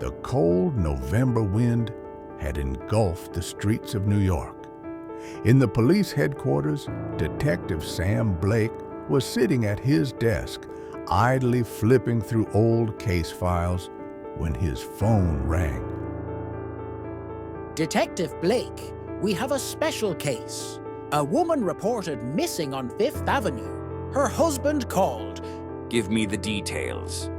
The cold November wind had engulfed the streets of New York. In the police headquarters, Detective Sam Blake was sitting at his desk, idly flipping through old case files when his phone rang. Detective Blake, we have a special case. A woman reported missing on Fifth Avenue. Her husband called. Give me the details.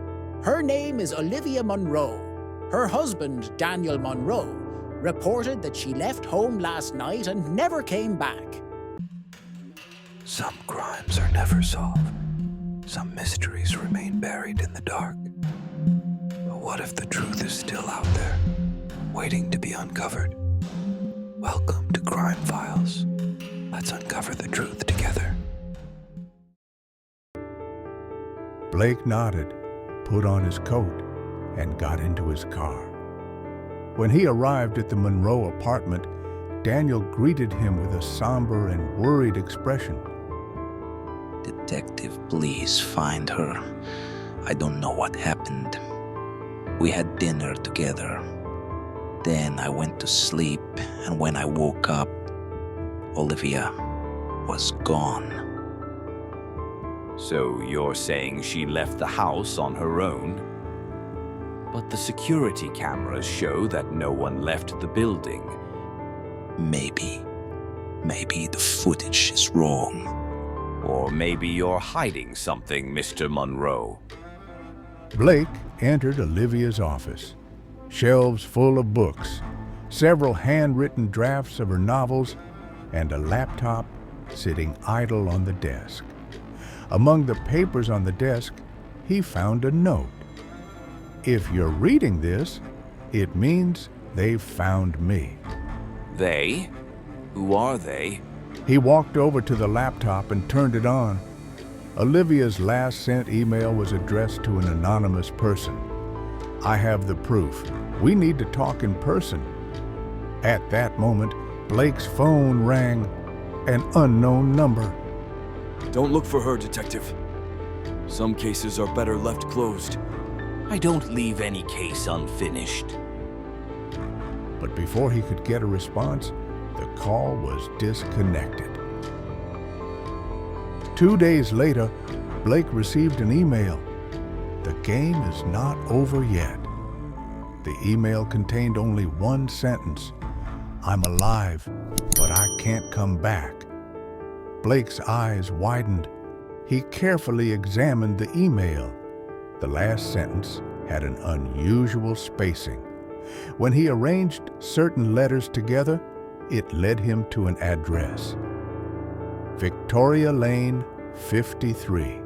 Her name is Olivia Monroe. Her husband, Daniel Monroe, reported that she left home last night and never came back. Some crimes are never solved. Some mysteries remain buried in the dark. But what if the truth is still out there, waiting to be uncovered? Welcome to Crime Files. Let's uncover the truth together. Blake nodded, put on his coat, and got into his car. When he arrived at the Monroe apartment, Daniel greeted him with a somber and worried expression. Detective, please find her. I don't know what happened. We had dinner together. Then I went to sleep, and when I woke up, Olivia was gone. So you're saying she left the house on her own? But the security cameras show that no one left the building. Maybe the footage is wrong. Or maybe you're hiding something, Mr. Monroe. Blake entered Olivia's office. Shelves full of books, several handwritten drafts of her novels, and a laptop sitting idle on the desk. Among the papers on the desk, he found a note. If you're reading this, it means they've found me. They? Who are they? He walked over to the laptop and turned it on. Olivia's last sent email was addressed to an anonymous person. I have the proof. We need to talk in person. At that moment, Blake's phone rang, an unknown number. Don't look for her, Detective. Some cases are better left closed. I don't leave any case unfinished. But before he could get a response, the call was disconnected. 2 days later, Blake received an email. The game is not over yet. The email contained only one sentence. I'm alive, but I can't come back. Blake's eyes widened. He carefully examined the email. The last sentence had an unusual spacing. When he arranged certain letters together, it led him to an address. Victoria Lane, 53.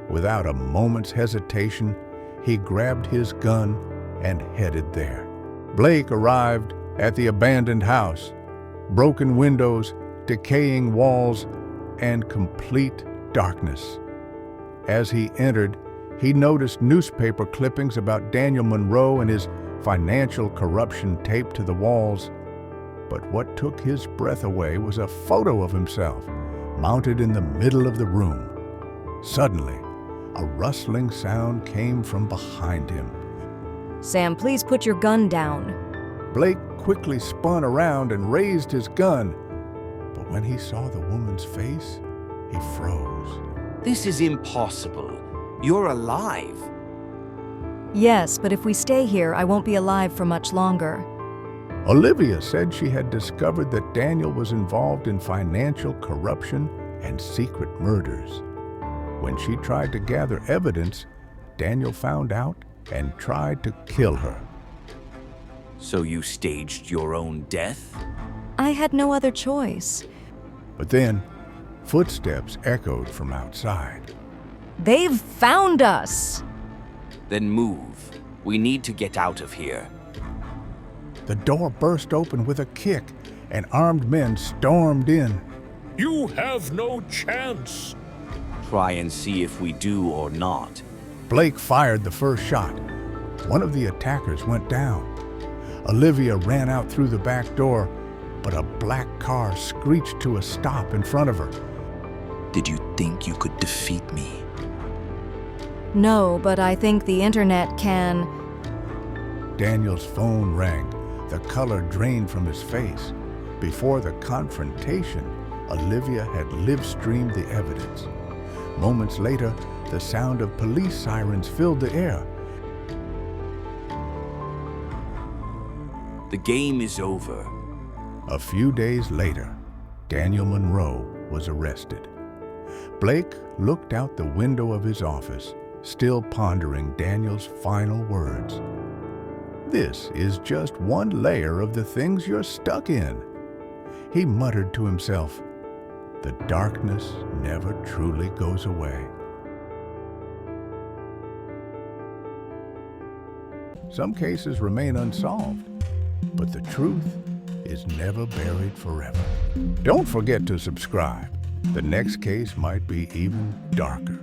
Without a moment's hesitation, he grabbed his gun and headed there. Blake arrived at the abandoned house. Broken windows, decaying walls, and complete darkness. As he entered, he noticed newspaper clippings about Daniel Monroe and his financial corruption taped to the walls. But what took his breath away was a photo of himself, mounted in the middle of the room. Suddenly, a rustling sound came from behind him. Sam, please put your gun down. Blake quickly spun around and raised his gun. But when he saw the woman's face, he froze. This is impossible. You're alive. Yes, but if we stay here, I won't be alive for much longer. Olivia said she had discovered that Daniel was involved in financial corruption and secret murders. When she tried to gather evidence, Daniel found out and tried to kill her. So you staged your own death? I had no other choice. But then, footsteps echoed from outside. They've found us! Then move. We need to get out of here. The door burst open with a kick, and armed men stormed in. You have no chance. Try and see if we do or not. Blake fired the first shot. One of the attackers went down. Olivia ran out through the back door, but a black car screeched to a stop in front of her. Did you think you could defeat me? No, but I think the internet can... Daniel's phone rang. The color drained from his face. Before the confrontation, Olivia had live-streamed the evidence. Moments later, the sound of police sirens filled the air. The game is over. A few days later, Daniel Monroe was arrested. Blake looked out the window of his office, still pondering Daniel's final words. "This is just one layer of the things you're stuck in." He muttered to himself, "The darkness never truly goes away." Some cases remain unsolved, but the truth is never buried forever. Don't forget to subscribe. The next case might be even darker.